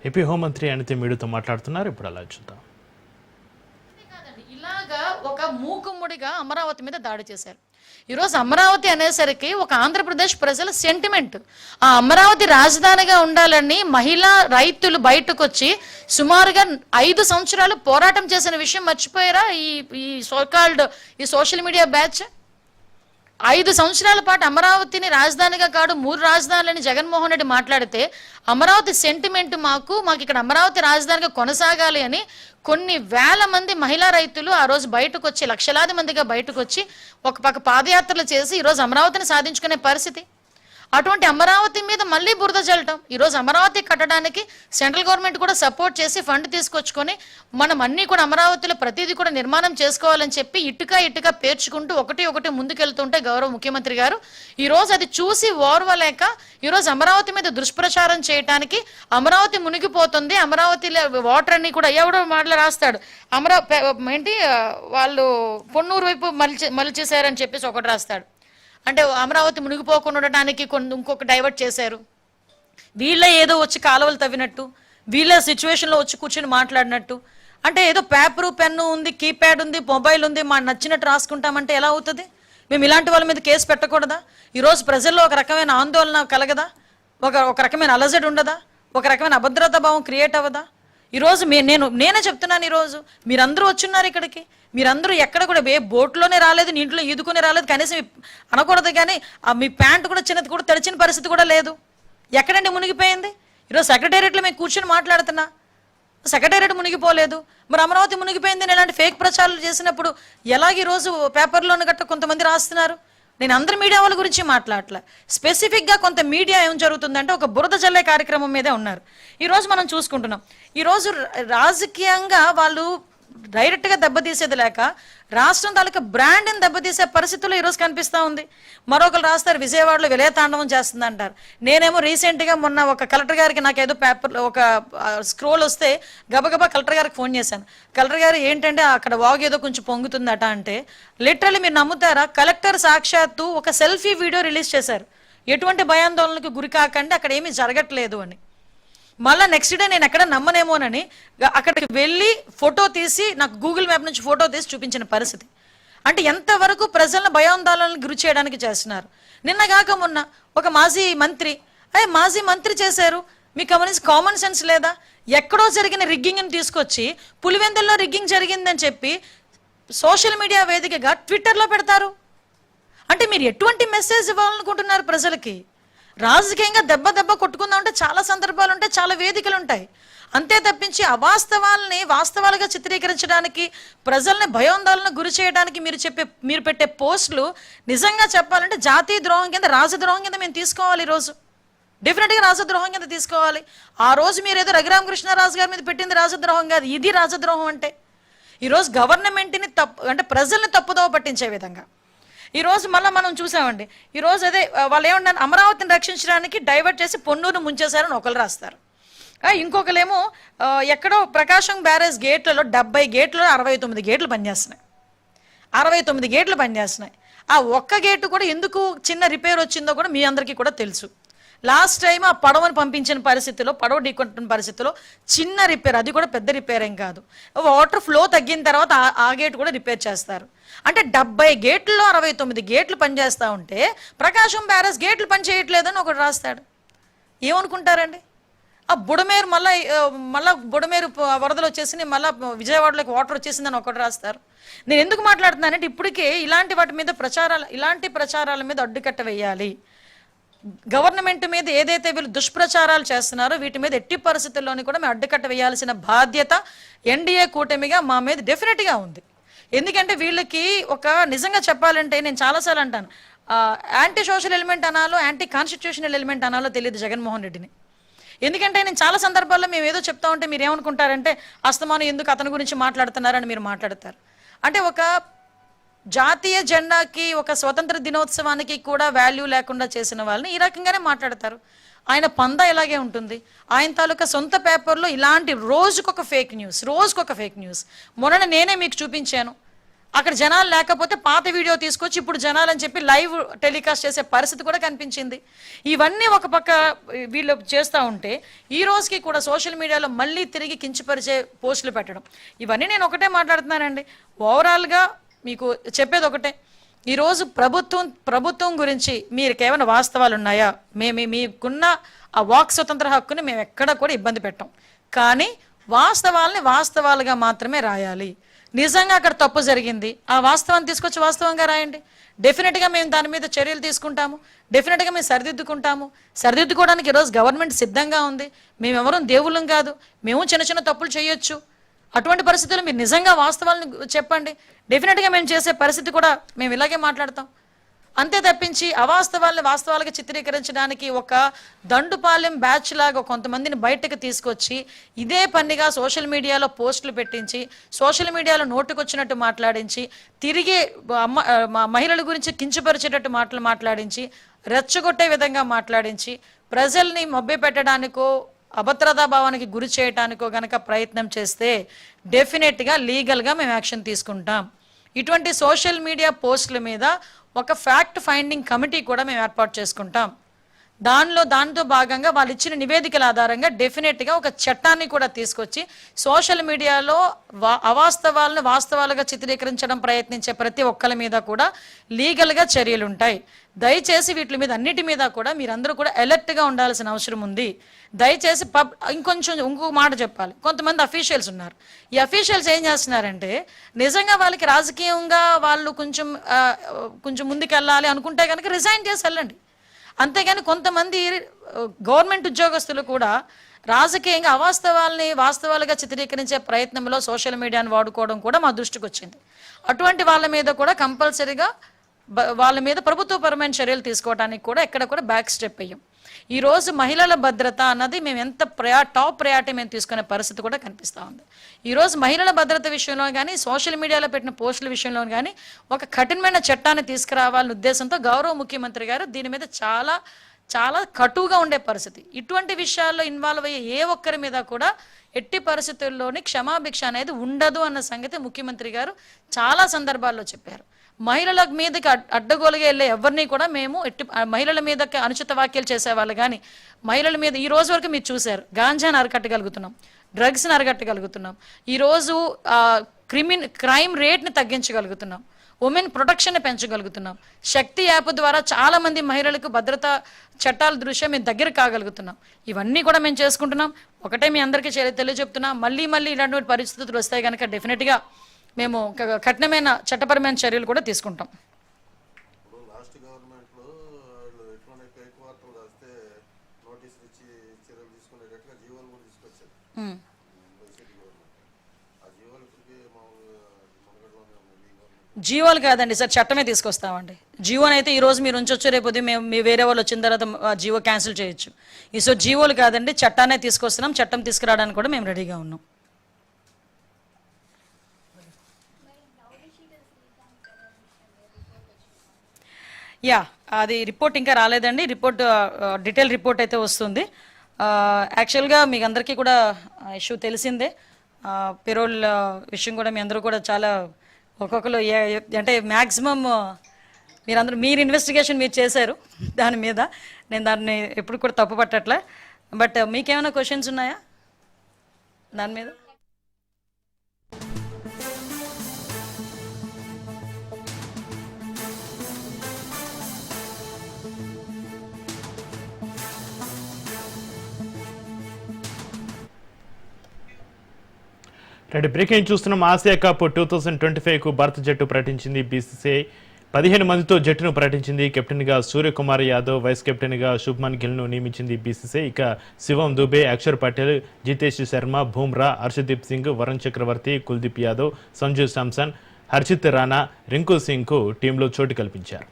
AP హోంమంత్రి అనిత మీడియాతో మాట్లాడుతున్నారు. ఇప్పుడు అలా చూద్దాం. ఇలాగా ఒక మూకుమ్ముడిగా అమరావతి మీద దాడి చేశారు. ఈరోజు అమరావతి అనేసరికి ఒక ఆంధ్రప్రదేశ్ ప్రజల సెంటిమెంట్. ఆ అమరావతి రాజధానిగా ఉండాలని మహిళా రైతులు బయటకు వచ్చి సుమారుగా 5 సంవత్సరాలు పోరాటం చేసిన విషయం మర్చిపోయారా? ఈ సోకాల్డ్ ఈ సోషల్ మీడియా బ్యాచ్ 5 సంవత్సరాల పాటు అమరావతిని రాజధానిగా కాదు 3 రాజధానులని జగన్మోహన్ రెడ్డి మాట్లాడితే అమరావతి సెంటిమెంట్ మాకు ఇక్కడ అమరావతి రాజధానిగా కొనసాగాలి అని కొన్ని వేల మంది మహిళా రైతులు ఆ రోజు బయటకు వచ్చి లక్షలాది మందిగా బయటకు వచ్చి ఒక పక్క పాదయాత్రలు చేసి ఈరోజు అమరావతిని సాధించుకునే పరిస్థితి. అటువంటి అమరావతి మీద మళ్ళీ బురద చల్లటం. ఈరోజు అమరావతి కట్టడానికి సెంట్రల్ గవర్నమెంట్ కూడా సపోర్ట్ చేసి ఫండ్ తీసుకొచ్చుకొని మనం అన్నీ కూడా అమరావతిలో ప్రతిదీ కూడా నిర్మాణం చేసుకోవాలని చెప్పి ఇటుక పేర్చుకుంటూ ఒకటి ముందుకెళ్తుంటే గౌరవ ముఖ్యమంత్రి గారు ఈరోజు అది చూసి ఓర్వలేక ఈరోజు అమరావతి మీద దుష్ప్రచారం చేయడానికి అమరావతి మునిగిపోతుంది, అమరావతిలో వాటర్ అన్ని కూడా ఎవడో మాటలు రాస్తాడు, ఏంటి వాళ్ళు పొన్నూరు వైపు మలిచేశారని చెప్పేసి ఒకటి రాస్తాడు. అంటే అమరావతి మునిగిపోకుండా ఉండడానికి ఇంకొక డైవర్ట్ చేశారు. వీళ్ళ ఏదో వచ్చి కాలువలు తవ్వినట్టు, వీళ్ళ సిచ్యువేషన్లో వచ్చి కూర్చొని మాట్లాడినట్టు, అంటే ఏదో పేపరు పెన్ను ఉంది, కీప్యాడ్ ఉంది, మొబైల్ ఉంది, మా నచ్చినట్టు రాసుకుంటామంటే ఎలా అవుతుంది? మేము ఇలాంటి వాళ్ళ మీద కేసు పెట్టకూడదా? ఈరోజు ప్రజల్లో ఒక రకమైన ఆందోళన కలగదా? ఒక రకమైన అలజడి ఉండదా? ఒక రకమైన అభద్రతా భావం క్రియేట్ అవ్వదా? ఈరోజు నేనే చెప్తున్నాను, ఈరోజు మీరందరూ వచ్చున్నారు ఇక్కడికి, మీరందరూ ఎక్కడ కూడా ఏ బోట్లోనే రాలేదు, నీటిలో ఈదుకునే రాలేదు, కనీసం అనకూడదు కానీ మీ ప్యాంటు కూడా చిన్నది కూడా తడిచిన పరిస్థితి కూడా లేదు. ఎక్కడండి మునిగిపోయింది? ఈరోజు సెక్రటేరియట్లో మేము కూర్చొని మాట్లాడుతున్నా, సెక్రటేరియట్ మునిగిపోలేదు, మరి అమరావతి మునిగిపోయింది ఇలాంటి ఫేక్ ప్రచారాలు చేసినప్పుడు ఎలాగ ఈరోజు పేపర్లోనే గట్ట కొంతమంది రాస్తున్నారు? నేను అందరి మీడియా వాళ్ళ గురించి మాట్లాడలే, స్పెసిఫిక్గా కొంత మీడియా ఏం జరుగుతుందంటే ఒక బురద జల్లే కార్యక్రమం మీదే ఉన్నారు. ఈరోజు మనం చూసుకుంటున్నాం, ఈరోజు రాజకీయంగా వాళ్ళు డైరెక్ట్గా దెబ్బతీసేది లేక రాష్ట్రం తాలూకా బ్రాండ్ని దెబ్బతీసే పరిస్థితుల్లో ఈరోజు కనిపిస్తూ ఉంది. మరొకరు రాస్తారు విజయవాడలో విలయతాండవం చేస్తుంది అంటారు. నేనేమో రీసెంట్గా మొన్న ఒక కలెక్టర్ గారికి నాకు ఏదో పేపర్లో ఒక స్క్రోల్ వస్తే గబగబా కలెక్టర్ గారికి ఫోన్ చేశాను. కలెక్టర్ గారు ఏంటంటే అక్కడ వాగు ఏదో కొంచెం పొంగుతుందట అంటే, లిటరల్లీ మీరు నమ్ముతారా, కలెక్టర్ సాక్షాత్తు ఒక సెల్ఫీ వీడియో రిలీజ్ చేశారు, ఎటువంటి భయాందోళనకు గురి కాకండి, అక్కడ ఏమీ జరగట్లేదు అని. మళ్ళీ నెక్స్ట్ డే నేను ఎక్కడ నమ్మనేమోనని అక్కడికి వెళ్ళి ఫోటో తీసి నాకు గూగుల్ మ్యాప్ నుంచి ఫోటో తీసి చూపించిన పరిస్థితి. అంటే ఎంతవరకు ప్రజలను భయాందోళనకు గురి చేయడానికి చేస్తున్నారు. నిన్నగాక మొన్న ఒక మాజీ మంత్రి చేశారు, మీకు గమనించి కామన్ సెన్స్ లేదా? ఎక్కడో జరిగిన రిగ్గింగ్ని తీసుకొచ్చి పులివెందుల్లో రిగ్గింగ్ జరిగిందని చెప్పి సోషల్ మీడియా వేదికగా ట్విట్టర్లో పెడతారు. అంటే మీరు ఎటువంటి మెసేజ్ ఇవ్వాలనుకుంటున్నారు ప్రజలకి? రాజకీయంగా దెబ్బ కొట్టుకుందామంటే చాలా సందర్భాలు ఉంటాయి, చాలా వేదికలు ఉంటాయి. అంతే తప్పించి అవాస్తవాలని వాస్తవాలుగా చిత్రీకరించడానికి, ప్రజల్ని భయాందోళనకు గురి చేయడానికి మీరు పెట్టే పోస్టులు నిజంగా చెప్పాలంటే జాతీయ ద్రోహం కింద, రాజద్రోహం కింద మేము తీసుకోవాలి. ఈరోజు డెఫినెట్గా రాజద్రోహం కింద తీసుకోవాలి. ఆ రోజు మీరు ఏదో రఘురామకృష్ణరాజు గారి మీద పెట్టింది రాజద్రోహం కాదు, ఇది రాజద్రోహం. అంటే ఈరోజు గవర్నమెంట్ని అంటే ప్రజల్ని తప్పుదోవ పట్టించే విధంగా ఈరోజు మళ్ళీ మనం చూసామండి. ఈరోజు అదే వాళ్ళు ఏమన్నారు, అమరావతిని రక్షించడానికి డైవర్ట్ చేసి పొన్నూరు ముంచేశారని ఒకరు రాస్తారు. ఇంకొకరేమో ఎక్కడో ప్రకాశం బ్యారేజ్ గేట్లలో 70 గేట్లు 69 గేట్లు పనిచేస్తున్నాయి, 69 గేట్లు పనిచేస్తున్నాయి. ఆ ఒక్క గేటు కూడా ఎందుకు చిన్న రిపేర్ వచ్చిందో కూడా మీ అందరికీ కూడా తెలుసు. లాస్ట్ టైం ఆ పడవను పంపించిన పరిస్థితిలో, పడవ ఢీకొట్టిన పరిస్థితిలో చిన్న రిపేర్, అది కూడా పెద్ద రిపేర్ ఏం కాదు, వాటర్ ఫ్లో తగ్గిన తర్వాత ఆ గేట్ కూడా రిపేర్ చేస్తారు. అంటే 70 గేట్లలో 69 గేట్లు పనిచేస్తూ ఉంటే ప్రకాశం బ్యారేజ్ గేట్లు పనిచేయట్లేదని ఒకటి రాస్తాడు. ఏమనుకుంటారండి? ఆ బుడమేరు మళ్ళీ బుడమేరు వరదలు వచ్చేసి మళ్ళీ విజయవాడలోకి వాటర్ వచ్చేసిందని ఒకటి రాస్తారు. నేను ఎందుకు మాట్లాడుతున్నానంటే ఇప్పటికే ఇలాంటి వాటి మీద ఇలాంటి ప్రచారాల మీద అడ్డుకట్ట వేయాలి. గవర్నమెంట్ మీద ఏదైతే వీళ్ళు దుష్ప్రచారాలు చేస్తున్నారో వీటి మీద ఎట్టి పరిస్థితుల్లోని కూడా మేము అడ్డుకట్ట వేయాల్సిన బాధ్యత ఎన్డీఏ కూటమిగా మా మీద డెఫినెట్గా ఉంది. ఎందుకంటే వీళ్ళకి ఒక నిజంగా చెప్పాలంటే నేను చాలాసార్లు అంటాను, యాంటీ సోషల్ ఎలిమెంట్ అనాలో యాంటీ కాన్స్టిట్యూషనల్ ఎలిమెంట్ అనాలో తెలియదు జగన్మోహన్ రెడ్డిని. ఎందుకంటే నేను చాలా సందర్భాల్లో మేము ఏదో చెప్తా ఉంటే మీరు ఏమనుకుంటారంటే అస్తమానం ఎందుకు అతని గురించి మాట్లాడుతున్నారని మీరు మాట్లాడతారు. అంటే ఒక జాతీయ జెండాకి, ఒక స్వతంత్ర దినోత్సవానికి కూడా వాల్యూ లేకుండా చేసిన వాళ్ళని ఈ రకంగానే మాట్లాడతారు. ఆయన పందా ఇలాగే ఉంటుంది. ఆయన తాలూకా సొంత పేపర్లో ఇలాంటి రోజుకొక ఫేక్ న్యూస్. మొన్న నేనే మీకు చూపించాను, అక్కడ జనాలు లేకపోతే పాత వీడియో తీసుకొచ్చి ఇప్పుడు జనాలు అని చెప్పి లైవ్ టెలికాస్ట్ చేసే పరిస్థితి కూడా కనిపించింది. ఇవన్నీ ఒక పక్క వీళ్ళు చేస్తూ ఉంటే ఈ రోజుకి కూడా సోషల్ మీడియాలో మళ్ళీ తిరిగి కించపరిచే పోస్టులు పెట్టడం, ఇవన్నీ నేను ఒకటే మాట్లాడుతున్నానండి. ఓవరాల్గా మీకు చెప్పేది ఒకటే, ఈరోజు ప్రభుత్వం గురించి మీకు ఏమైనా వాస్తవాలు ఉన్నాయా? మీకున్న ఆ వాక్ స్వతంత్ర హక్కుని మేము ఎక్కడ కూడా ఇబ్బంది పెట్టాం, కానీ వాస్తవాలని వాస్తవాలుగా మాత్రమే రాయాలి. నిజంగా అక్కడ తప్పు జరిగింది, ఆ వాస్తవాన్ని తీసుకొచ్చి వాస్తవంగా రాయండి. డెఫినెట్గా మేము దాని మీద చర్యలు తీసుకుంటాము, డెఫినెట్గా మేము సరిదిద్దుకోవడానికి ఈరోజు గవర్నమెంట్ సిద్ధంగా ఉంది. మేమెవరూ దేవుళ్ళం కాదు, మేము చిన్న చిన్న తప్పులు చేయొచ్చు. అటువంటి పరిస్థితుల్లో మీరు నిజంగా వాస్తవాలను చెప్పండి, డెఫినెట్గా మేము చేసే పరిస్థితి కూడా మేము ఇలాగే మాట్లాడతాం. అంతే తప్పించి అవాస్తవాలను వాస్తవాలుగా చిత్రీకరించడానికి ఒక దండుపాలెం బ్యాచ్ లాగా కొంతమందిని బయటకు తీసుకొచ్చి ఇదే పనిగా సోషల్ మీడియాలో పోస్టులు పెట్టించి సోషల్ మీడియాలో నోటుకొచ్చినట్టు మాట్లాడించి తిరిగి మహిళల గురించి కించపరిచేటట్టు మాట్లాడించి రెచ్చగొట్టే విధంగా మాట్లాడించి ప్రజల్ని మభ్యపెట్టడానికో అభద్రతా భావానికి గురి చేయడానికో గనక ప్రయత్నం చేస్తే డెఫినెట్గా లీగల్గా మేము యాక్షన్ తీసుకుంటాం. ఇటువంటి సోషల్ మీడియా పోస్టుల మీద ఒక ఫ్యాక్ట్ ఫైండింగ్ కమిటీ కూడా మేము ఏర్పాటు చేసుకుంటాం. దాంతో భాగంగా వాళ్ళు ఇచ్చిన నివేదికల ఆధారంగా డెఫినెట్గా ఒక చట్టాన్ని కూడా తీసుకొచ్చి సోషల్ మీడియాలో అవాస్తవాలను వాస్తవాలుగా చిత్రీకరించడం ప్రయత్నించే ప్రతి ఒక్కరి మీద కూడా లీగల్గా చర్యలు ఉంటాయి. దయచేసి వీటి మీద అన్నిటి మీద కూడా మీరందరూ కూడా అలర్ట్గా ఉండాల్సిన అవసరం ఉంది. దయచేసి ఇంకొక మాట చెప్పాలి, కొంతమంది అఫీషియల్స్ ఉన్నారు. ఈ అఫీషియల్స్ ఏం చేస్తున్నారంటే నిజంగా వాళ్ళకి రాజకీయంగా వాళ్ళు కొంచెం ముందుకెళ్ళాలి అనుకుంటే కనుక రిజైన్ చేసి వెళ్ళండి. అంతేగాని కొంతమంది గవర్నమెంట్ ఉద్యోగస్తులు కూడా రాజకీయంగా అవాస్తవాల్ని వాస్తవాలుగా చిత్రీకరించే ప్రయత్నంలో సోషల్ మీడియాను వాడుకోవడం కూడా మా దృష్టికి వచ్చింది. అటువంటి వాళ్ళ మీద కూడా కంపల్సరీగా వాళ్ళ మీద ప్రభుత్వపరమైన చర్యలు తీసుకోవడానికి కూడా ఎక్కడ కూడా బ్యాక్ స్టెప్ అయ్యాం. ఈరోజు మహిళల భద్రత అన్నది మేము ఎంత టాప్ ప్రయారిటీ మేము తీసుకునే పరిస్థితి కూడా కనిపిస్తూ ఉంది. ఈరోజు మహిళల భద్రత విషయంలో కానీ సోషల్ మీడియాలో పెట్టిన పోస్టుల విషయంలో కానీ ఒక కఠినమైన చట్టాన్ని తీసుకురావాలనే ఉద్దేశంతో గౌరవ ముఖ్యమంత్రి గారు దీని మీద చాలా చాలా కటువుగా ఉండే పరిస్థితి. ఇటువంటి విషయాల్లో ఇన్వాల్వ్ అయ్యే ఏ ఒక్కరి మీద కూడా ఎట్టి పరిస్థితుల్లోని క్షమాభిక్ష అనేది ఉండదు అన్న సంగతి ముఖ్యమంత్రి గారు చాలా సందర్భాల్లో చెప్పారు. మహిళల మీదకి అడ్డగోలుగా వెళ్ళే ఎవరిని కూడా మేము మహిళల మీదకి అనుచిత వ్యాఖ్యలు చేసేవాళ్ళు కానీ మహిళల మీద ఈ రోజు వరకు మీరు చూశారు, గాంజాని అరికట్టగలుగుతున్నాం, డ్రగ్స్ని అరికట్టగలుగుతున్నాం, ఈరోజు క్రైమ్ రేట్ని తగ్గించగలుగుతున్నాం, ఉమెన్ ప్రొటెక్షన్ని పెంచగలుగుతున్నాం. శక్తి యాప్ ద్వారా చాలా మంది మహిళలకు భద్రతా చట్టాల దృష్ట్యా మేము దగ్గర కాగలుగుతున్నాం. ఇవన్నీ కూడా మేము చేసుకుంటున్నాం. ఒకటే మీ అందరికీ తెలియజెప్తున్నాం, మళ్ళీ ఇలాంటి పరిస్థితులు వస్తాయి కనుక డెఫినెట్గా మేము కఠినమైన చట్టపరమైన చర్యలు కూడా తీసుకుంటాం. జీవోలు కాదండి సార్, చట్టమే తీసుకొస్తామండి. జీవోని అయితే ఈ రోజు మీరు ఉంచొచ్చు, రేపు మేము వేరే వాళ్ళు వచ్చిన తర్వాత జీవో క్యాన్సిల్ చేయొచ్చు. సో జీవోలు కాదండి, చట్టాన్నే తీసుకొస్తున్నాం. చట్టం తీసుకురావడానికి కూడా మేము రెడీగా ఉన్నాం. అది రిపోర్ట్ ఇంకా రాలేదండి. డీటెయిల్ రిపోర్ట్ అయితే వస్తుంది. యాక్చువల్గా మీకు అందరికీ కూడా ఇష్యూ తెలిసిందే. పెరోల్ విషయం కూడా మీ అందరూ కూడా చాలా ఒక్కొక్కరు అంటే మ్యాక్సిమం మీరు ఇన్వెస్టిగేషన్ మీరు చేశారు దాని మీద. నేను దాన్ని ఎప్పుడు కూడా తప్పు పట్టట్లే. బట్ మీకేమైనా క్వశ్చన్స్ ఉన్నాయా దాని మీద? బ్రేకింగ్ చూస్తున్నాం. ఆసియా కప్ 2025కు భారత జట్టు ప్రకటించింది. బీసీసీఐ 15 మందితో జట్టును ప్రకటించింది. కెప్టెన్గా సూర్యకుమార్ యాదవ్, వైస్ కెప్టెన్గా శుభ్మన్ గిల్ను నియమించింది బీసీసీఐ. ఇక శివం దుబే, అక్షర్ పటేల్, జితేష్ శర్మ, బూమ్రా, హర్షదీప్ సింగ్, వరుణ్ చక్రవర్తి, కుల్దీప్ యాదవ్, సంజు శాంసన్, హర్షిత్ రాణా, రింకు సింగ్కు టీంలో చోటు కల్పించారు.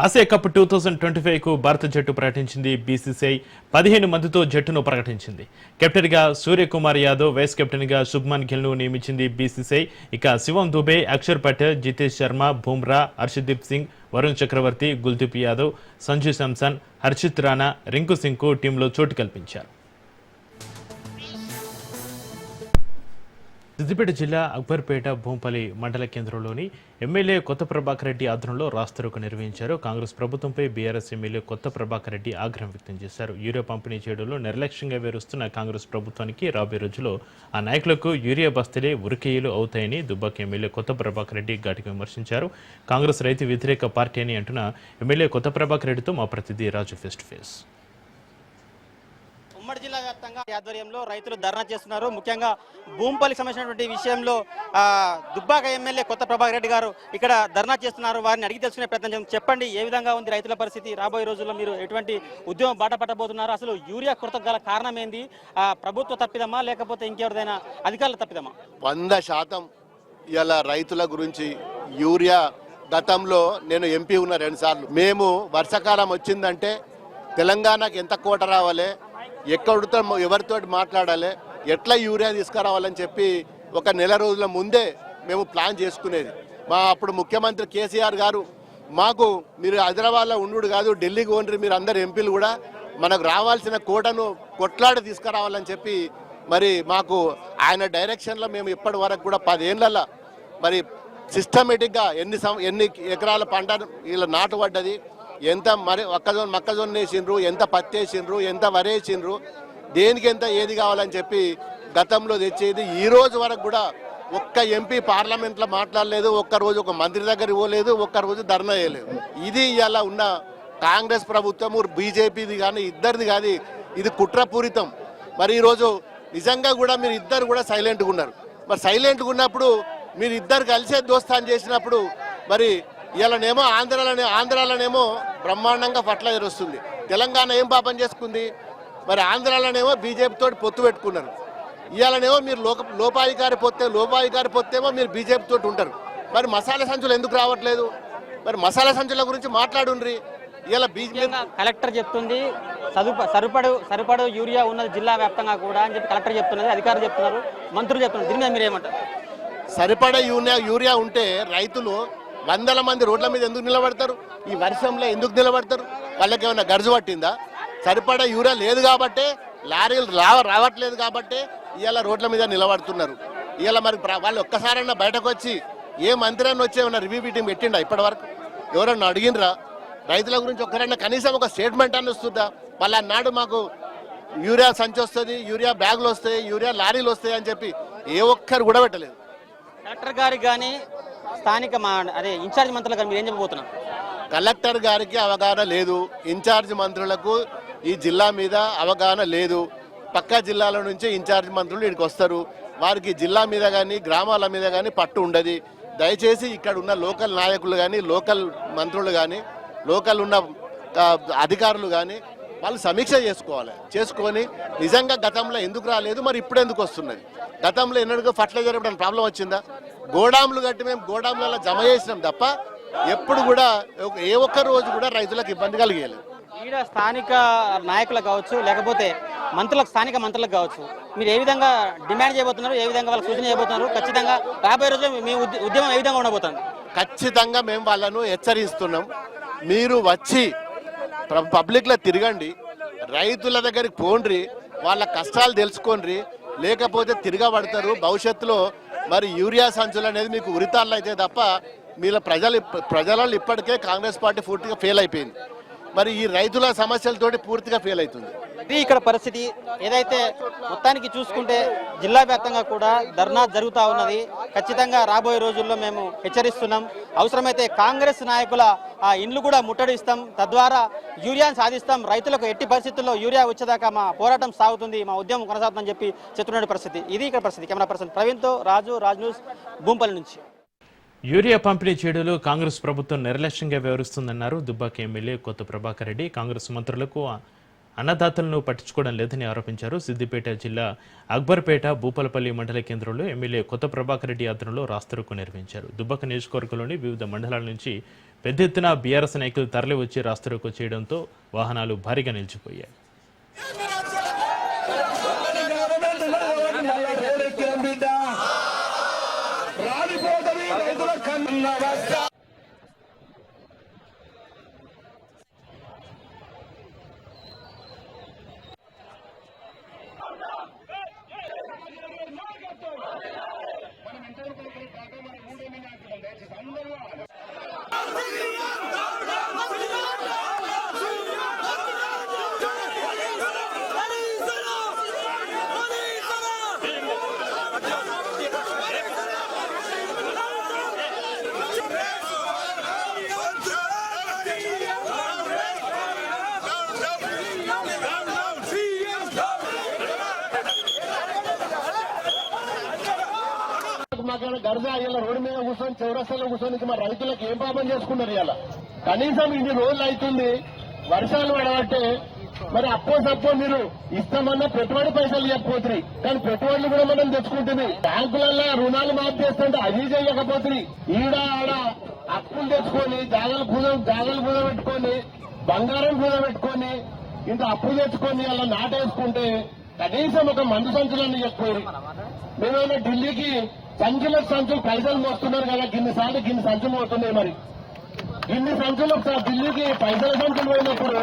ఆసియా కప్ 2025కు భారత జట్టు ప్రకటించింది. బీసీసీఐ 15 మందితో జట్టును ప్రకటించింది. కెప్టెన్గా సూర్యకుమార్ యాదవ్, వైస్ కెప్టెన్గా శుభ్మన్ గిల్ను నియమించింది బీసీసీఐ. ఇక శివం దుబే, అక్షర్ పటేల్, జితేష్ శర్మ, బూమ్రా, హర్షదీప్ సింగ్, వరుణ్ చక్రవర్తి, కుల్దీప్ యాదవ్, సంజు శాంసన్, హర్షిత్ రాణా, రింకు సింగ్కు టీంలో చోటు కల్పించారు. సిద్దిపేట జిల్లా అక్బర్పేట భూంపల్లి మండల కేంద్రంలోని ఎమ్మెల్యే కొత్త ప్రభాకర్ రెడ్డి ఆధ్వర్యంలో రాస్తారోకో నిర్వహించారు. కాంగ్రెస్ ప్రభుత్వంపై బీఆర్ఎస్ ఎమ్మెల్యే కొత్త ప్రభాకర్ రెడ్డి ఆగ్రహం వ్యక్తం చేశారు. యూరియా పంపిణీ చేయడంలో నిర్లక్ష్యంగా వేరుస్తున్న కాంగ్రెస్ ప్రభుత్వానికి రాబోయే రోజుల్లో ఆ నాయకులకు యూరియా బస్తీలే ఉరికేయులు అవుతాయని దుబ్బాక ఎమ్మెల్యే కొత్త ప్రభాకర్ రెడ్డి ఘాటుగా విమర్శించారు. కాంగ్రెస్ రైతు వ్యతిరేక పార్టీ అని అంటున్న ఎమ్మెల్యే కొత్త ప్రభాకర్ రెడ్డితో మా ప్రతినిధి రాజు ఫేస్ టు ఫేస్. ఉమ్మడి జిల్లా వ్యాప్తంగా ఆధ్వర్యంలో రైతులు ధర్నా చేస్తున్నారు. ముఖ్యంగా భూంపల్లికి సంబంధించినటువంటి విషయంలో దుబ్బాక ఎమ్మెల్యే కొత్త ప్రభాకర్ రెడ్డి గారు ఇక్కడ ధర్నా చేస్తున్నారు. వారిని అడిగి తెలుసుకునే ప్రయత్నం చెప్పండి, ఏ విధంగా ఉంది రైతుల పరిస్థితి, రాబోయే రోజుల్లో మీరు ఎటువంటి ఉద్యమం బాట పట్టబోతున్నారు, అసలు యూరియా కొరతకు గల కారణం ఏంది, ప్రభుత్వ తప్పిదమా లేకపోతే ఇంకెవరిదైనా అధికారుల తప్పిదమా? 100% ఇలా రైతుల గురించి యూరియా గతంలో నేను ఎంపీ ఉన్న 2 సార్లు మేము వర్షాకాలం వచ్చిందంటే తెలంగాణకు ఎంత కోట రావాలి, ఎక్కడితో ఎవరితో మాట్లాడాలి, ఎట్లా యూరియా తీసుకురావాలని చెప్పి ఒక నెల రోజుల ముందే మేము ప్లాన్ చేసుకునేది. మా అప్పుడు ముఖ్యమంత్రి కేసీఆర్ గారు మాకు మీరు హైదరాబాద్లో ఉండు కాదు ఢిల్లీకి ఓన్రి మీరు అందరు ఎంపీలు కూడా మనకు రావాల్సిన కోటను కొట్లాడి తీసుకురావాలని చెప్పి మరి మాకు ఆయన డైరెక్షన్లో మేము ఇప్పటి వరకు కూడా 10 ఏళ్ళ మరి సిస్టమేటిక్గా ఎన్ని ఎకరాల పంట ఇలా నాటు పడ్డది, ఎంత మరి మొక్కజొన్న వేసిండ్రు, ఎంత పత్తి వేసిండ్రు, ఎంత వరి వేసిండ్రు, దేనికి ఎంత ఏది కావాలని చెప్పి గతంలో తెచ్చేది. ఈ రోజు వరకు కూడా ఒక్క ఎంపీ పార్లమెంట్లో మాట్లాడలేదు, ఒక్కరోజు ఒక మంత్రి దగ్గర ఇవ్వలేదు, ఒక్కరోజు ధర్నా వేయలేదు. ఇది ఇలా ఉన్న కాంగ్రెస్ ప్రభుత్వము బీజేపీది కానీ ఇద్దరిది కానీ ఇది కుట్రపూరితం. మరి ఈరోజు నిజంగా కూడా మీరు ఇద్దరు కూడా సైలెంట్గా ఉన్నారు. మరి సైలెంట్గా ఉన్నప్పుడు మీరు ఇద్దరు కలిసే దోస్తాన్ చేసినప్పుడు మరి ఇలానేమో ఆంధ్రాలోనేమో బ్రహ్మాండంగా ఫర్టిలైజర్ వస్తుంది, తెలంగాణ ఏం పాపం చేసుకుంది, మరి ఆంధ్రాలోనేమో బీజేపీతో పొత్తు పెట్టుకున్నారు. ఇవాళనేమో మీరు లోపాయికారి పొత్తేమో మీరు బీజేపీతో ఉంటారు. మరి మసాలా సంచులు ఎందుకు రావట్లేదు? మరి మసాలా సంచుల గురించి మాట్లాడుండ్రి. ఇలా కలెక్టర్ చెప్తుంది సరిపడు యూరియా ఉన్నది జిల్లా వ్యాప్తంగా కూడా అని చెప్పి కలెక్టర్ చెప్తున్నది, అధికారులు చెప్తున్నారు, మంత్రులు చెప్తున్నారు. దీని మీద మీరు ఏమంటారు? సరిపడ యూరియా ఉంటే రైతులు 100 మంది రోడ్ల మీద ఎందుకు నిలబడతారు? ఈ వర్షంలో ఎందుకు నిలబడతారు? వాళ్ళకి ఏమైనా గర్జు పట్టిందా? సరిపడా యూరియా లేదు కాబట్టే లారీలు రావట్లేదు కాబట్టే ఇవాళ రోడ్ల మీద నిలబడుతున్నారు. ఇవాళ మరి వాళ్ళు ఒక్కసారన్నా బయటకు వచ్చి ఏ మంత్రి అన్న వచ్చి ఏమన్నా రివ్యూ మీటింగ్ పెట్టిండా? ఇప్పటి వరకు ఎవరన్నా అడిగినరా? రైతుల గురించి ఒక్కరైనా కనీసం ఒక స్టేట్మెంట్ అని వస్తుందా? వాళ్ళ నాడు మాకు యూరియా సంచి వస్తుంది, యూరియా బ్యాగులు వస్తాయి, యూరియా లారీలు వస్తాయి అని చెప్పి ఏ ఒక్కరు కూడా పెట్టలేదు. కలెక్టర్ గారికి కానీ స్థానిక ఇన్ఛార్జ్ మంత్రులకు కానీ మీరు ఏం చెప్పబోతున్నారు? కలెక్టర్ గారికి అవగాహన లేదు, ఇన్ఛార్జ్ మంత్రులకు ఈ జిల్లా మీద అవగాహన లేదు. పక్క జిల్లాల నుంచి ఇన్ఛార్జ్ మంత్రులు ఇక్కడికి వస్తారు, వారికి జిల్లా మీద కానీ గ్రామాల మీద కానీ పట్టు ఉండదు. దయచేసి ఇక్కడ ఉన్న లోకల్ నాయకులు కానీ లోకల్ మంత్రులు కానీ లోకల్ ఉన్న అధికారులు కానీ వాళ్ళు సమీక్ష చేసుకొని నిజంగా గతంలో ఎందుకు రాలేదు, మరి ఇప్పుడు ఎందుకు వస్తున్నది, గతంలో ఎన్నడూ ఫర్టిలైజర్ ఎప్పుడైనా ప్రాబ్లం వచ్చిందా? గోడాములు కట్టి మేము గోడాములలో జమ చేసినాం తప్ప ఎప్పుడు కూడా ఏ ఒక్క రోజు కూడా రైతులకు ఇబ్బంది కలిగేలేదు. ఈడ స్థానిక నాయకులకు కావచ్చు లేకపోతే స్థానిక మంత్రులకు కావచ్చు మీరు ఏ విధంగా డిమాండ్ చేయబోతున్నారు, ఏ విధంగా వాళ్ళకి సూచన చేయబోతున్నారు? ఖచ్చితంగా రాబోయే రోజుల్లో మీ ఉద్యమం ఏ విధంగా ఉండబోతుంది? ఖచ్చితంగా మేము వాళ్ళను హెచ్చరిస్తున్నాం. మీరు వచ్చి పబ్లిక్లో తిరగండి, రైతుల దగ్గరికి పోండ్రి, వాళ్ళ కష్టాలు తెలుసుకోండి, లేకపోతే తిరగబడతారు. భవిష్యత్తులో మరి యూరియా సంచులు అనేది మీకు ఉరితాళ్ళు అయితే తప్ప మీల ప్రజలలో ఇప్పటికే కాంగ్రెస్ పార్టీ పూర్తిగా ఫెయిల్ అయిపోయింది. మరి ఈ రైతుల సమస్యలతోటి పూర్తిగా ఫెయిల్ అవుతుంది. ఇది ఇక్కడ పరిస్థితి. ఏదైతే మొత్తానికి చూసుకుంటే జిల్లా వ్యాప్తంగా కూడా ధర్నా జరుగుతూ ఉన్నది. ఖచ్చితంగా రాబోయే రోజుల్లో మేము హెచ్చరిస్తున్నాం. అవసరమైతే కాంగ్రెస్ నాయకుల ఇండ్లు కూడా ముట్టడిస్తాం, తద్వారా యూరియాను సాధిస్తాం. రైతులకు ఎట్టి పరిస్థితుల్లో యూరియా వచ్చేదాకా మా పోరాటం సాగుతుంది, మా ఉద్యమం కొనసాగుతుందని చెప్పి చెప్తున్న పరిస్థితి. ఇది ఇక్కడ పరిస్థితి. కెమెరా పర్సన్ ప్రవీణ్తో రాజ్ న్యూస్ భూంపల్లి నుంచి. యూరియా పంపిణీ చేయడంలో కాంగ్రెస్ ప్రభుత్వం నిర్లక్ష్యంగా వ్యవహరిస్తుందన్నారు దుబ్బాక ఎమ్మెల్యే కొత్త ప్రభాకర్ రెడ్డి. కాంగ్రెస్ మంత్రులకు అన్నదాతలను పట్టించుకోవడం లేదని ఆరోపించారు. సిద్దిపేట జిల్లా అక్బర్పేట భూపాలపల్లి మండల కేంద్రంలో ఎమ్మెల్యే కొత్త ప్రభాకర్ రెడ్డి ఆధ్వర్యంలో రాస్తారోకో నిర్వహించారు. దుబ్బాక నియోజకవర్గంలోని వివిధ మండలాల నుంచి పెద్ద ఎత్తున బీఆర్ఎస్ నాయకులు తరలి వచ్చి రాస్తారోకో చేయడంతో వాహనాలు భారీగా నిలిచిపోయాయి. మాకేమైనా గర్జా ఇలా రోడ్డు మీద కూర్చొని చౌరస్తాలో కూర్చొని మా రైతులకు ఏం పాపం చేసుకున్నారు ఇలా కనీసం ఇన్ని రోజులు అవుతుంది వర్షాలు పడబట్టే మరి అప్పో మీరు ఇస్తామన్నా పెట్టుబడి పైసలు ఇవ్వకపోతుంది కానీ పెట్టుబడులు కూడా మనం తెచ్చుకుంటుంది బ్యాంకులలో రుణాలు మాఫ్ చేస్తుంటే అది చేయకపోతుంది ఈడ ఆడ అప్పులు తెచ్చుకొని జాగలు పూజ పెట్టుకొని బంగారం పూజ పెట్టుకొని ఇంత అప్పు తెచ్చుకొని అలా నాటేసుకుంటే కనీసం ఒక మందు సంచులన్నీ చెప్పారు మేమైనా ఢిల్లీకి సంచులు పైసలు మోస్తున్నారు కదా గిన్ని సంచులు మోస్తున్నాయి మరి ఇన్ని సంచులు ఒకసారి ఢిల్లీకి పైసల సంచులు పోయినప్పుడు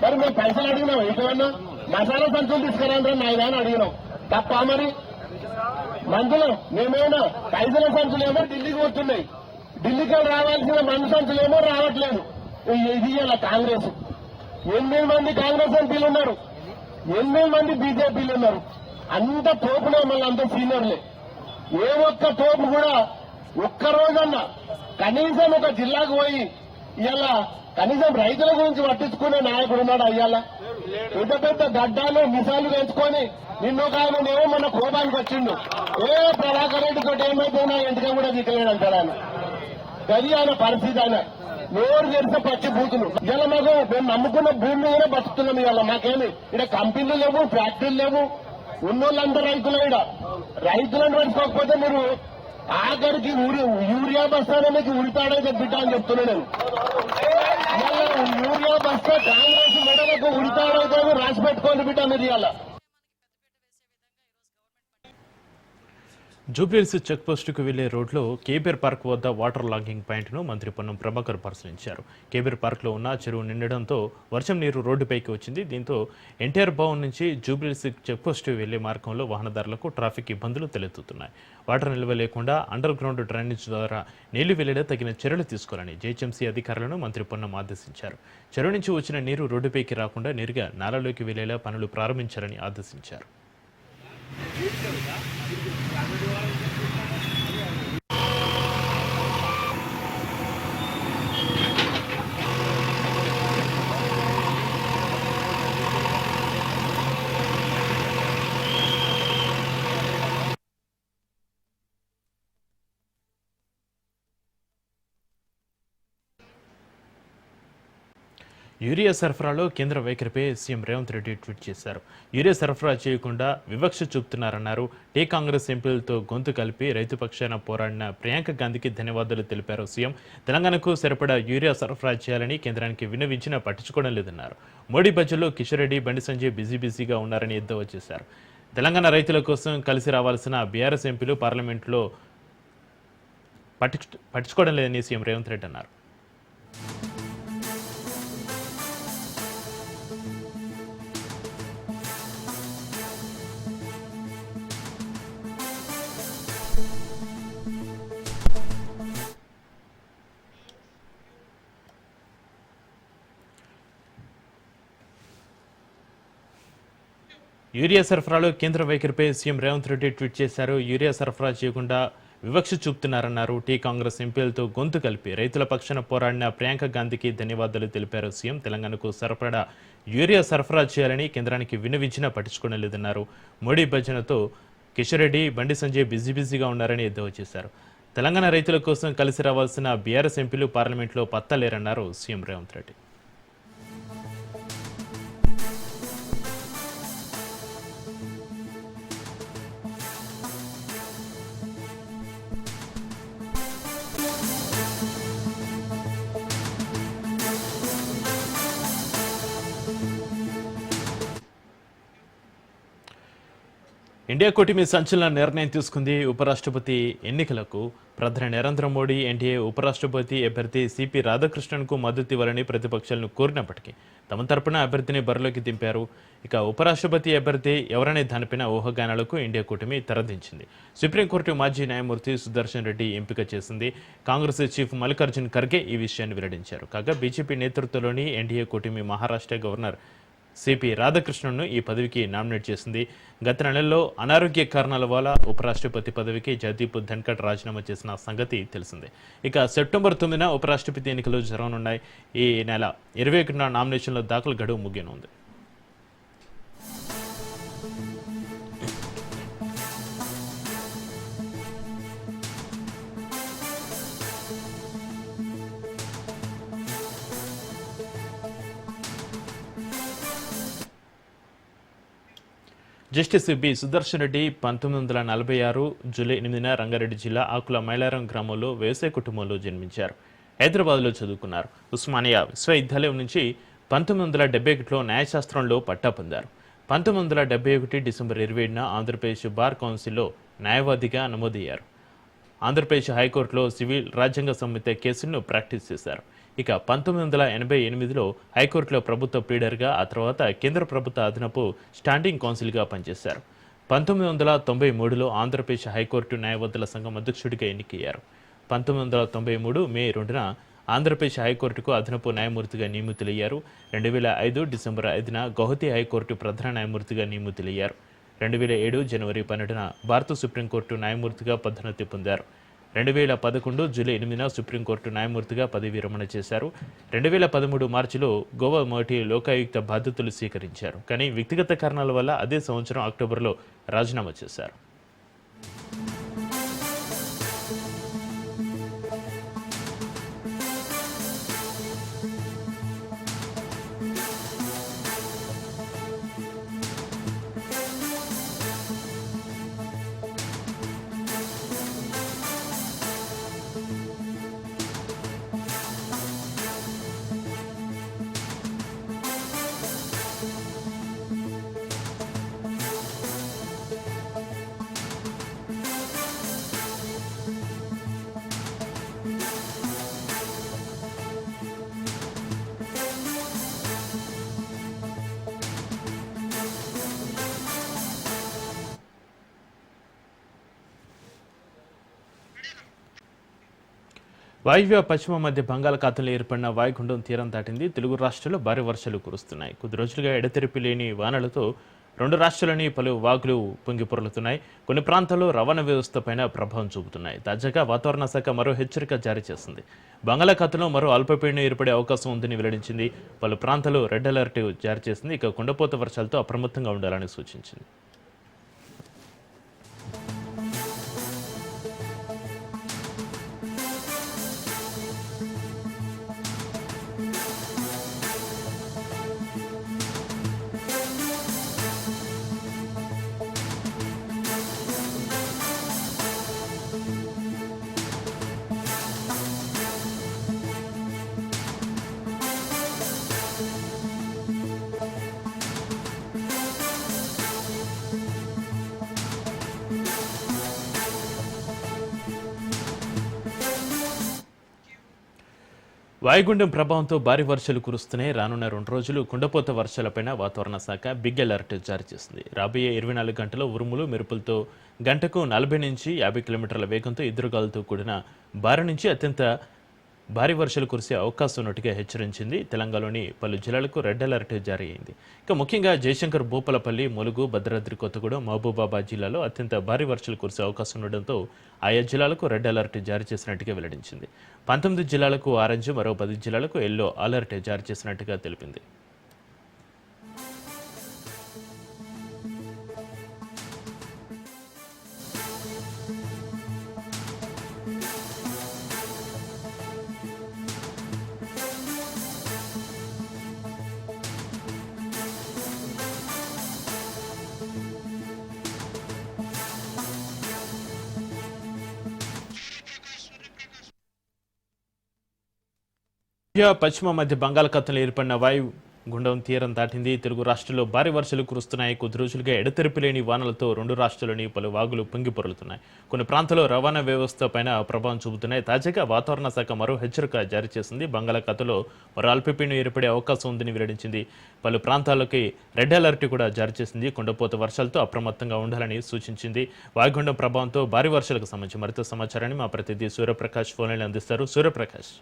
మరి మేము పైసలు అడిగినాం ఏమైనా మసాలా సంచులు తీసుకురండి నాయన అని అడిగినాం తప్ప మరి మందులు మేమేమైనా పైసల సంచులు ఏమో ఢిల్లీకి పోతున్నాయి ఢిల్లీకి రావాల్సిన మందు సంచులు ఏమో రావట్లేదు ఇది ఇలా కాంగ్రెస్ 8 మంది కాంగ్రెస్ ఎంపీలు ఉన్నారు 8 మంది బీజేపీలు ఉన్నారు అంత తోపునే మళ్ళీ అంత సీనియర్లే ఏ ఒక్క తోపు కూడా ఒక్కరోజన్నా కనీసం ఒక జిల్లాకు పోయి ఇవాళ కనీసం రైతుల గురించి పట్టించుకునే నాయకుడు ఉన్నాడు అయ్యాల పెద్ద గడ్డాలు మిసాలు పెంచుకొని నిన్నొక ఆయననేమో మన కోపానికి వచ్చిండు ప్రభాకర్ రెడ్డి తోటి ఏమైపోయినా ఇంటికి కూడా దిక్కలేడంటాడు ఆయన గది ఆయన పరిస్థితి ఆయన నోరు తెరిస్తే పచ్చి బూతులు ఇలా మాకు మేము నమ్ముకున్న భూమి మీదనే బతుకుతున్నాం ఇవాళ మాకేమి ఇక్కడ కంపెనీలు లేవు ఫ్యాక్టరీలు లేవు ఉన్నోళ్ళందరూ రైతులు ఇక్కడ రైతులను పట్టుకోకపోతే మీరు ఆఖరికి యూరియా బస్తానే మీకు ఉరితాడైతే బిడ్డ అని చెప్తున్నా నేను యూరియా బస్తా కాంగ్రెస్ మెడలకు ఉరితాడైతే రాసి పెట్టుకోండి బిడ్డ మీరు ఇవాళ జూబ్లీహిల్స్ చెక్ పోస్టుకు వెళ్లే రోడ్లో కేబీఆర్ పార్క్ వద్ద వాటర్ లాగింగ్ పాయింట్ను మంత్రి పొన్నం ప్రభాకర్ పరిశీలించారు. కేబీఆర్ పార్క్లో ఉన్న చెరువు నిండడంతో వర్షం నీరు రోడ్డుపైకి వచ్చింది. దీంతో ఎన్టీఆర్ భవన్ నుంచి జూబ్లీహిల్స్ చెక్ పోస్టు వెళ్లే మార్గంలో వాహనదారులకు ట్రాఫిక్ ఇబ్బందులు తలెత్తుతున్నాయి. వాటర్ నిల్వ లేకుండా అండర్ గ్రౌండ్ డ్రైనేజ్ ద్వారా నీళ్లు వెళ్లేలా తగిన చర్యలు తీసుకోవాలని జీహెచ్ఎంసీ అధికారులను మంత్రి పొన్నం ఆదేశించారు. చెరువు నుంచి వచ్చిన నీరు రోడ్డుపైకి రాకుండా నేరుగా నాలాలోకి వెళ్లేలా పనులు ప్రారంభించాలని ఆదేశించారు. యూరియా సరఫరాలో కేంద్ర వైఖరిపై సీఎం రేవంత్ రెడ్డి ట్వీట్ చేశారు. యూరియా సరఫరా చేయకుండా వివక్ష చూపుతున్నారన్నారు. టీ కాంగ్రెస్ ఎంపీలతో గొంతు కలిపి రైతు పక్షాన పోరాడిన ప్రియాంక గాంధీకి ధన్యవాదాలు తెలిపారు సీఎం. తెలంగాణకు సరిపడా యూరియా సరఫరా చేయాలని కేంద్రానికి విన్నవించినా పట్టించుకోవడం లేదన్నారు. మోడీ బడ్జెట్లో కిషన్ రెడ్డి, బండి సంజయ్ బిజీగా ఉన్నారని ఎద్దేవా చేశారు. తెలంగాణ రైతుల కోసం కలిసి రావాల్సిన బీఆర్ఎస్ ఎంపీలు పార్లమెంట్లో పట్టించుకోవడం లేదని సీఎం రేవంత్ రెడ్డి అన్నారు. యూరియా సరఫరాలో కేంద్ర వైఖరిపై సీఎం రేవంత్ రెడ్డి ట్వీట్ చేశారు. యూరియా సరఫరా చేయకుండా వివక్ష చూపుతున్నారన్నారు. టీ కాంగ్రెస్ ఎంపీలతో గొంతు కలిపి రైతుల పక్షాన పోరాడిన ప్రియాంక గాంధీకి ధన్యవాదాలు తెలిపారు సీఎం. తెలంగాణకు సరిపడా యూరియా సరఫరా చేయాలని కేంద్రానికి విన్నవించినా పట్టించుకోవడం లేదన్నారు. మోడీ భజనతో కిషన్ రెడ్డి, బండి సంజయ్ బిజీగా ఉన్నారని ఎద్దేవా చేశారు. తెలంగాణ రైతుల కోసం కలిసి రావాల్సిన బీఆర్ఎస్ ఎంపీలు పార్లమెంట్లో పత్తలేరన్నారు సీఎం రేవంత్ రెడ్డి. ఇండియా కూటమి సంచలన నిర్ణయం తీసుకుంది. ఉపరాష్ట్రపతి ఎన్నికలకు ప్రధాని నరేంద్ర మోడీ ఎన్డీఏ ఉపరాష్ట్రపతి అభ్యర్థి సిపి రాధాకృష్ణన్కు మద్దతు ఇవ్వాలని ప్రతిపక్షాలను కోరినప్పటికీ తమ తరపున అభ్యర్థిని బరిలోకి దింపారు. ఇక ఉపరాష్ట్రపతి అభ్యర్థి ఎవరనే దానిపైన ఊహాగానాలకు ఇండియా కూటమి తెరదించింది. సుప్రీంకోర్టు మాజీ న్యాయమూర్తి సుదర్శన్ రెడ్డి ఎంపిక చేసింది. కాంగ్రెస్ చీఫ్ మల్లికార్జున్ ఖర్గే ఈ విషయాన్ని వెల్లడించారు. కాగా బీజేపీ నేతృత్వంలోని ఎన్డీఏ కూటమి మహారాష్ట్ర గవర్నర్ సిపి రాధాకృష్ణన్ను ఈ పదవికి నామినేట్ చేసింది. గత నెలలో అనారోగ్య కారణాల వల్ల ఉపరాష్ట్రపతి పదవికి జగదీప్ ధన్కర్ రాజీనామా చేసిన సంగతి తెలిసిందే. ఇక సెప్టెంబర్ 9న ఉపరాష్ట్రపతి ఎన్నికలు జరగనున్నాయి. ఈ నెల 21న నామినేషన్ల దాఖలు గడువు ముగియనుంది. Justice B Sudarshan Reddy 1946 July 8న రంగారెడ్డి జిల్లా ఆకుల మైలారం గ్రామంలో వ్యవసాయ కుటుంబంలో జన్మించారు. హైదరాబాద్లో చదువుకున్నారు. ఉస్మానియా విశ్వవిద్యాలయం నుంచి 1971లో న్యాయశాస్త్రంలో పట్టా పొందారు. 1971 డిసెంబర్ 27న ఆంధ్రప్రదేశ్ బార్ కౌన్సిల్లో న్యాయవాదిగా నమోదయ్యారు. ఆంధ్రప్రదేశ్ హైకోర్టులో సివిల్ రాజ్యాంగ సంహిత కేసులను ప్రాక్టీస్ చేశారు. ఇక 1988లో హైకోర్టులో ప్రభుత్వ ప్లీడర్గా, ఆ తర్వాత కేంద్ర ప్రభుత్వ అదనపు స్టాండింగ్ కౌన్సిల్గా పనిచేశారు. 1993లో ఆంధ్రప్రదేశ్ హైకోర్టు న్యాయవాదుల సంఘం అధ్యక్షుడిగా ఎన్నికయ్యారు. 1993 మే 2న ఆంధ్రప్రదేశ్ హైకోర్టుకు అదనపు న్యాయమూర్తిగా నియమితులయ్యారు. 2005 డిసెంబర్ 5న గౌహతి హైకోర్టు ప్రధాన న్యాయమూర్తిగా నియమితులయ్యారు. 2007 జనవరి 12న భారత సుప్రీంకోర్టు న్యాయమూర్తిగా పదోన్నతి పొందారు. 2011 జూలై 8న సుప్రీంకోర్టు న్యాయమూర్తిగా పదవీ విరమణ చేశారు. 2013 మార్చిలో గోవా మొదటి లోకాయుక్త బాధ్యతలు స్వీకరించారు. కానీ వ్యక్తిగత కారణాల వల్ల అదే సంవత్సరం అక్టోబర్లో రాజీనామా చేశారు. వాయువ్య పశ్చిమ మధ్య బంగాళాఖాతంలో ఏర్పడిన వాయుగుండం తీరం దాటింది. తెలుగు రాష్ట్రాల్లో భారీ వర్షాలు కురుస్తున్నాయి. కొద్ది రోజులుగా ఎడతెరిపి లేని వానలతో రెండు రాష్ట్రాలని పలు వాగులు పొంగి పొరలుతున్నాయి. కొన్ని ప్రాంతాల్లో రవాణా వ్యవస్థపైన ప్రభావం చూపుతున్నాయి. తాజాగా వాతావరణ శాఖ మరో హెచ్చరిక జారీ చేసింది. బంగాళాఖాతంలో మరో అల్పపీడనం ఏర్పడే అవకాశం ఉందని వెల్లడించింది. పలు ప్రాంతాల్లో రెడ్ అలర్ట్ జారీ చేసింది. ఇక కుండపోత వర్షాలతో అప్రమత్తంగా ఉండాలని సూచించింది. వాయుగుండం ప్రభావంతో భారీ వర్షాలు కురుస్తున్నాయి. రానున్న 2 రోజులు కుండపోత వర్షాలపైన వాతావరణ శాఖ బిగ్ అలర్ట్ జారీ చేసింది. రాబోయే 24 గంటల్లో ఉరుములు మెరుపులతో గంటకు 40 నుంచి 50 కిలోమీటర్ల వేగంతో ఎదురుగాలుతో కూడిన భారీ నుంచి అత్యంత భారీ వర్షాలు కురిసే అవకాశం ఉన్నట్టుగా హెచ్చరించింది. తెలంగాణలోని పలు జిల్లాలకు రెడ్ అలర్ట్ జారీ అయింది. ఇక ముఖ్యంగా జయశంకర్, భూపాలపల్లి, ములుగు, భద్రాద్రి కొత్తగూడెం, మహబూబాబాద్ జిల్లాలో అత్యంత భారీ వర్షాలు కురిసే అవకాశం ఉండడంతో ఆయా జిల్లాలకు రెడ్ అలర్ట్ జారీ చేసినట్టుగా వెల్లడించింది. 19 జిల్లాలకు ఆరెంజ్, మరో 10 జిల్లాలకు ఎల్లో అలర్ట్ జారీ చేసినట్టుగా తెలిపింది. పశ్చిమ మధ్య బంగాళాఖాతంలో ఏర్పడిన వాయు గుండం తీరం దాటింది. తెలుగు రాష్ట్రాల్లో భారీ వర్షాలు కురుస్తున్నాయి. కొద్ది రోజులుగా ఎడతెరిపి లేని వానలతో 2 రాష్ట్రాల్లోని పలు వాగులు పొంగి పొరలుతున్నాయి. కొన్ని ప్రాంతాల్లో రవాణా వ్యవస్థ పైన ప్రభావం చూపుతున్నాయి. తాజాగా వాతావరణ శాఖ మరో హెచ్చరిక జారీ చేసింది. బంగాళాఖాతంలో మరో అల్పపీడనం ఏర్పడే అవకాశం ఉందని వెల్లడించింది. పలు ప్రాంతాలకి రెడ్ అలర్ట్ కూడా జారీ చేసింది. కుండపోత వర్షాలతో అప్రమత్తంగా ఉండాలని సూచించింది. వాయుగుండం ప్రభావంతో భారీ వర్షాలకు సంబంధించి మరింత సమాచారాన్ని మా ప్రతినిధి సూర్యప్రకాష్ ఫోన్ లైన్ అందిస్తారు. సూర్యప్రకాష్.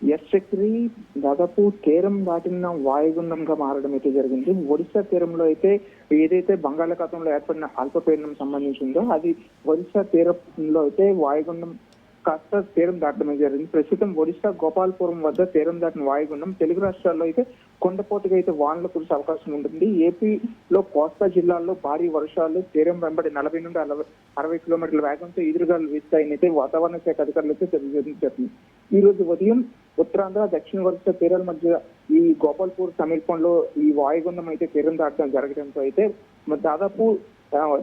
ఎస్ చక్రి దాదాపు తీరం దాటిన వాయుగుండంగా మారడం అయితే జరిగింది. ఒడిశా తీరంలో అయితే ఏదైతే బంగాళాఖాతంలో ఏర్పడిన అల్పపీడనం సంబంధించిందో అది ఒడిశా తీరంలో అయితే వాయుగుండం కాస్త తీరం దాటడమే జరిగింది. ప్రస్తుతం ఒడిశా గోపాల్పురం వద్ద తీరం దాటిన వాయుగుండం తెలుగు రాష్ట్రాల్లో అయితే కొండపోతగా అయితే వానలు కురిసే అవకాశం ఉంటుంది. ఏపీలో కోస్తా జిల్లాల్లో భారీ వర్షాలు, తీరం వెంబడి 40 నుండి 60 కిలోమీటర్ల వేగంతో ఎదురుగాలు వీస్తాయని అయితే వాతావరణ శాఖ అధికారులు అయితే తెలియజేశారు. ఈ రోజు ఉదయం ఉత్తరాంధ్ర దక్షిణ ఒడిశా తీరాల మధ్య ఈ గోపాల్పూర్ సమీపంలో ఈ వాయుగుండం అయితే తీరం దాటడం జరగడంతో అయితే దాదాపు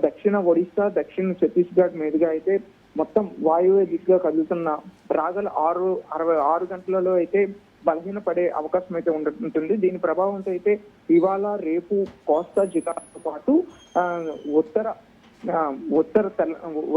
దక్షిణ ఒడిశా, దక్షిణ ఛత్తీస్గఢ్ మీదుగా అయితే మొత్తం వాయువ్య దిశగా కదులుతున్న రాగల 6 గంటలలో అయితే బలహీన పడే అవకాశం అయితే ఉంటుంది. దీని ప్రభావంతో అయితే ఇవాళ రేపు కోస్తా జిల్లాతో పాటు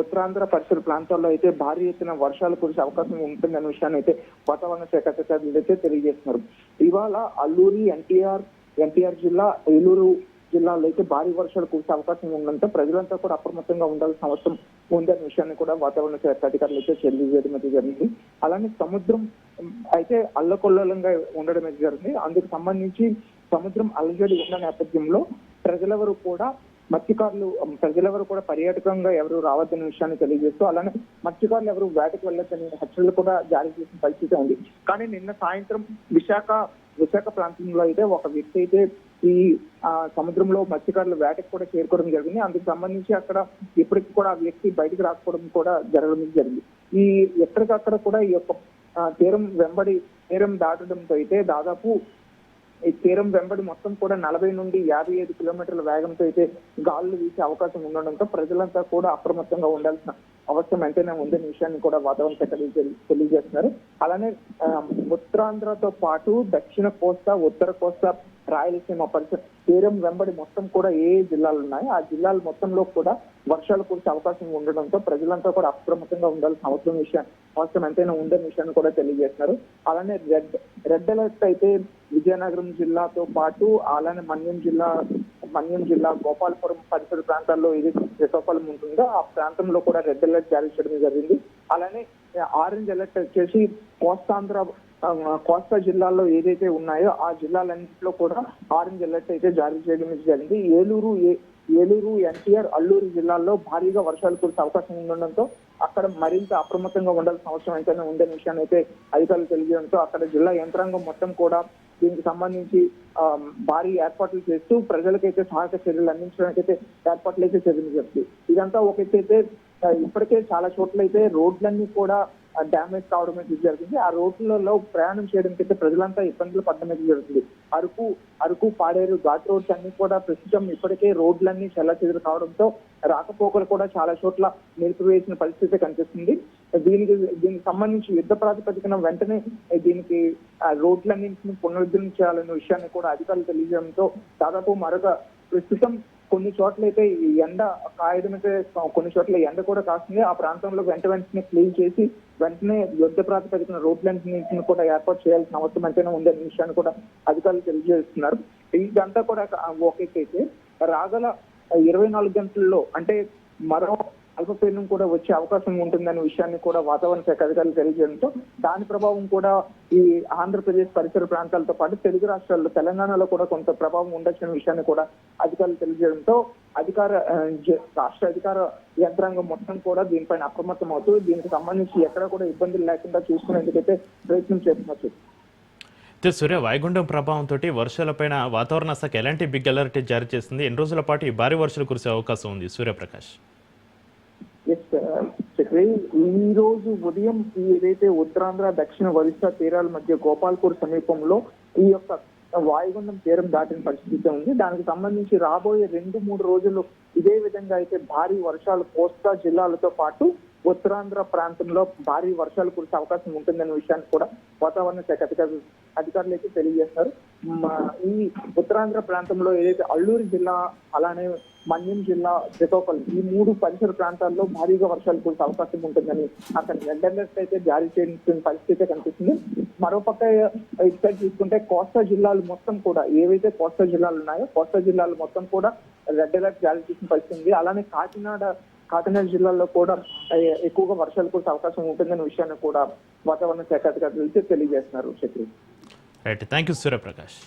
ఉత్తరాంధ్ర పరిసర ప్రాంతాల్లో అయితే భారీ ఎత్తున వర్షాలు కురిసే అవకాశం ఉంటుందనే విషయాన్ని అయితే వాతావరణ శాఖ అధికారులు అయితే తెలియజేస్తున్నారు. ఇవాళ అల్లూరి, ఎన్టీఆర్ జిల్లా, ఏలూరు జిల్లాలో అయితే భారీ వర్షాలు కురిసే అవకాశం ఉండడంతో ప్రజలంతా కూడా అప్రమత్తంగా ఉండాల్సిన అవసరం ఉందనే విషయాన్ని కూడా వాతావరణ శాఖ అధికారులు అయితే తెలియజేయడం అయితే జరిగింది. అలానే సముద్రం అయితే అల్లకొల్లంగా ఉండడం అయితే జరిగింది. అందుకు సంబంధించి సముద్రం అలజడి ఉన్న నేపథ్యంలో ప్రజలెవరు కూడా పర్యాటకంగా ఎవరు రావద్దనే విషయాన్ని తెలియజేస్తూ, అలానే మత్స్యకారులు ఎవరు వేటకు వెళ్ళొద్దనే హెచ్చరికలు కూడా జారీ చేసిన పరిస్థితి ఉంది. కానీ నిన్న సాయంత్రం విశాఖ ప్రాంతంలో అయితే ఒక వ్యక్తి అయితే ఈ సముద్రంలో మత్స్యకారులు వేటకు కూడా చేరుకోవడం జరిగింది. అందుకు సంబంధించి అక్కడ ఇప్పటికి కూడా ఆ వ్యక్తి బయటకు రాకపోవడం కూడా జరగడం జరిగింది. ఈ ఎక్కడికక్కడ కూడా ఈ యొక్క తీరం దాటడంతో అయితే దాదాపు ఈ తీరం వెంబడి మొత్తం కూడా 40 నుండి 55 కిలోమీటర్ల వేగంతో అయితే గాలులు వీసే అవకాశం ఉండడంతో ప్రజలంతా కూడా అప్రమత్తంగా ఉండాల్సిన అవసరం ఎంతైనా ఉందనే విషయాన్ని కూడా వాతావరణ శాఖ తెలియజేస్తున్నారు. అలానే ఉత్తరాంధ్రతో పాటు దక్షిణ కోస్తా, ఉత్తర కోస్తా, రాయలసీమ పరిసర తీరం వెంబడి మొత్తం కూడా ఏ జిల్లాలు ఉన్నాయో ఆ జిల్లాల మొత్తంలో కూడా వర్షాలు కురిసే అవకాశం ఉండడంతో ప్రజలంతా కూడా అప్రమత్తంగా ఉండాల్సిన అవసరం ఎంతైనా ఉందనే విషయాన్ని కూడా తెలియజేస్తున్నారు. అలానే రెడ్ అలర్ట్ అయితే విజయనగరం జిల్లాతో పాటు అలానే మన్యం జిల్లా గోపాలపురం పరిసర ప్రాంతాల్లో ఇది శ్రీకాకుళం ఉంటుందో ఆ ప్రాంతంలో కూడా రెడ్ అలర్ట్ జారీ చేయడం జరిగింది. అలానే ఆరెంజ్ అలర్ట్ వచ్చేసి కోస్తా జిల్లాల్లో ఏదైతే ఉన్నాయో ఆ జిల్లాలన్నింటిలో కూడా ఆరెంజ్ అలర్ట్ అయితే జారీ చేయడం జరిగింది. ఏలూరు, ఎన్టీఆర్, అల్లూరు జిల్లాల్లో భారీగా వర్షాలు కురిసే అవకాశం ఉండడంతో అక్కడ మరింత అప్రమత్తంగా ఉండాల్సిన అవసరం అయితే ఉందనే విషయాన్ని అయితే అధికారులు తెలియజేయడంతో అక్కడ జిల్లా యంత్రాంగం మొత్తం కూడా దీనికి సంబంధించి భారీ ఏర్పాట్లు చేస్తూ ప్రజలకైతే సహాయక చర్యలు అందించడానికి అయితే ఏర్పాట్లు అయితే చేయడం జరుగుతుంది. ఇదంతా ఒకటైతే ఇప్పటికే చాలా చోట్ల అయితే రోడ్లన్నీ కూడా డ్యామేజ్ కావడం అయితే జరిగింది. ఆ రోడ్లలో ప్రయాణం చేయడానికి అయితే ప్రజలంతా ఇబ్బందులు పడడం అయితే జరుగుతుంది. అరకు, పాడేరు ఘాట్ రోడ్స్ అన్ని కూడా ప్రస్తుతం ఇప్పటికే రోడ్లన్నీ చెల్లాచెదురు కావడంతో రాకపోకలు కూడా చాలా చోట్ల నిలిపివేసిన పరిస్థితి కనిపిస్తుంది. దీనికి సంబంధించి యుద్ధ ప్రాతిపదికన వెంటనే దీనికి రోడ్లన్నింటినీ పునరుద్ధరించాలనే విషయాన్ని కూడా అధికారులు తెలియజేయడంతో దాదాపు ప్రస్తుతం కొన్ని చోట్ల అయితే ఈ ఎండ కాయడం అయితే కొన్ని చోట్ల ఎండ కూడా కాస్తుంది. ఆ ప్రాంతంలో వెంటనే క్లీన్ చేసి వెంటనే యుద్ధ ప్రాతిపదికన రోడ్లన్నింటిని కూడా ఏర్పాటు చేయాల్సిన అవసరం ఎంతైనా ఉందనే విషయాన్ని కూడా అధికారులు తెలియజేస్తున్నారు. ఇదంతా కూడా ఒకటైతే రాగల 24 గంటల్లో అంటే మరో అల్పపీడనం కూడా వచ్చే అవకాశం ఉంటుందనే విషయాన్ని కూడా వాతావరణ శాఖ అధికారులు తెలియజేయడంతో దాని ప్రభావం కూడా ఈ ఆంధ్రప్రదేశ్ పరిసర ప్రాంతాలతో పాటు తెలుగు రాష్ట్రాల్లో, తెలంగాణలో కూడా కొంత ప్రభావం ఉండొచ్చనే విషయాన్ని కూడా అధికారులు తెలియజేయడంతో రాష్ట్ర అధికార యంత్రాంగం మొత్తం కూడా దీనిపైన అప్రమత్తం అవుతూ దీనికి సంబంధించి ఎక్కడ కూడా ఇబ్బందులు లేకుండా చూసుకునేందుకైతే ప్రయత్నం చేస్తున్నారు. సూర్య, వాయుగుండం ప్రభావంతో వర్షాలపైన వాతావరణ శాఖ ఎలాంటి బిగ్ అలర్ట్ జారీ చేస్తుంది? ఎన్ని రోజుల పాటు ఈ భారీ వర్షాలు కురిసే అవకాశం ఉంది? సూర్యప్రకాష్. ఈ రోజు ఉదయం ఏదైతే ఉత్తరాంధ్ర, దక్షిణ ఒడిశా తీరాల మధ్య గోపాల్పూర్ సమీపంలో ఈ యొక్క వాయుగుండం తీరం దాటిన పరిస్థితి ఉంది. దానికి సంబంధించి రాబోయే 2-3 రోజులు ఇదే విధంగా అయితే భారీ వర్షాలు కోస్తా జిల్లాలతో పాటు ఉత్తరాంధ్ర ప్రాంతంలో భారీ వర్షాలు కురిసే అవకాశం ఉంటుందనే విషయాన్ని కూడా వాతావరణ శాఖ అధికారులు అయితే తెలియజేస్తారు. ఈ ఉత్తరాంధ్ర ప్రాంతంలో ఏదైతే అల్లూరు జిల్లా, అలానే మన్యం జిల్లా, శ్రీకాకుళం ఈ 3 పరిసర ప్రాంతాల్లో భారీగా వర్షాలు కురిసే అవకాశం ఉంటుందని అక్కడ రెడ్ అలర్ట్ అయితే జారీ చేసిన పరిస్థితి కనిపిస్తుంది. మరోపక్క ఇటు సైడ్ చూసుకుంటే కోస్తా జిల్లాలు మొత్తం కూడా ఏవైతే కోస్తా జిల్లాలు ఉన్నాయో కోస్తా జిల్లాలు మొత్తం కూడా రెడ్ అలర్ట్ జారీ చేసిన పరిస్థితి ఉంది. అలానే కాకినాడ కాకినాడ జిల్లాలో కూడా ఎక్కువగా వర్షాలు కురిసే అవకాశం ఉంటుందనే విషయాన్ని కూడా వాతావరణ శాఖ అధికారులు తెలియజేస్తున్నారు. Right, thank you Suryaprakash.